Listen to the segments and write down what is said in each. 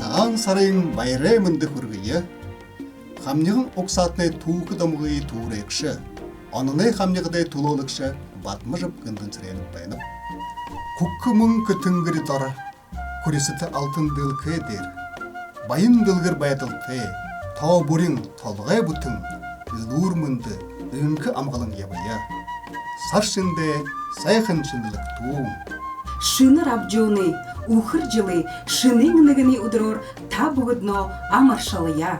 саған сарайын байраймынды хүргейі. Хамнығын оқсатыны туғы дамғый туырекші, оныны хамнығыдай тулолықшы батмыжып гындын сіреніп байынып. Күккі мұң күтінгірі дара, күресіті алтын дылқы дер. Байын дылғыр байдылты, тау бұрын толғай бұтын, үлур мұнды үнкі амғалың ебая. Саршынды сайқын шындылық туым. Шыны рабджуны, ухыр жылы, шының нігіні ұдырор та бұғыдно амаршалыя.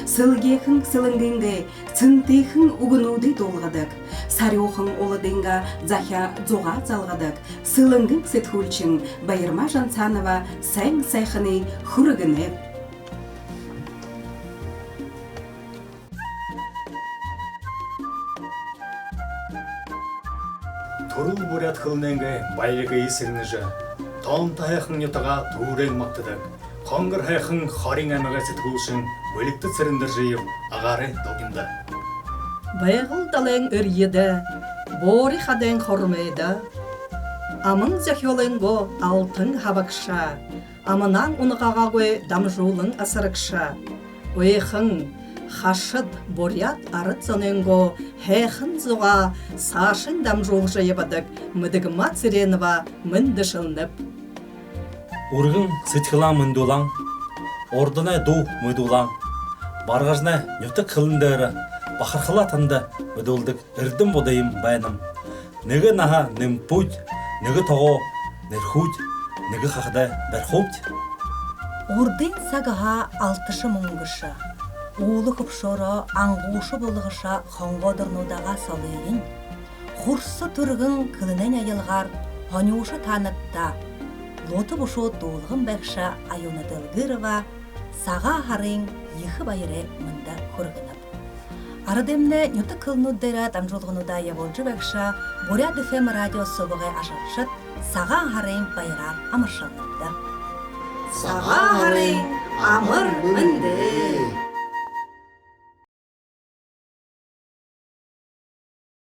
Сылгехын сылыңгенге, цынтейхын угынуды долғадық. Сарёхын олыдынға захя зоға залғадық. Сылыңгын сетхульчын Байырма Жансанова сайң сайхыны хүрігіні. Турул бурят хылненге байлығы есігіні жа. Тон таяқын етіға туырен мақтыдық. Қоңғыр хайқын харин әміға сетгулшын бөлікті ціріндір жиып ағары долгинда. Байғыл дален үрйеді, бори хаден хормейді. Амын зәхиолен го алтын хабақша, амынан ұнығаға гой дамжулын асырықша. Ойқын, хашыд борят арыт зоненго хэхын зуға сашын дамжул жайыбадық мүдігіма циренова мінді шылнып. Ургын сытхыла мындулаң, ордына ду мыдулаң, барғажна нөті қылындары, бақырқыла тынды мүдулдық үрдім бодайым байным. Неге наға нем путь, неге тоғы нерхуть, неге қақыда бәрхуть. Урдын сағыға алтышы мұңғышы, уылы құпшоры аңғушы болығыша қоңғодырнудаға салыйын. Құрсы тұрғын кылынан айылғар, ғанюшы танытта, лоты бұшу долғын бәкша айуны дылғырыва, саға харың ехі байыры мұнда көргініп. Арыдемне нүті кылнуддыра дамжулғынуда яволжы бәкша, Бурят ФМ радиосы бұғай ашықшыт, саға харың байырар амыршылыпты. Саға харың амыр мінді.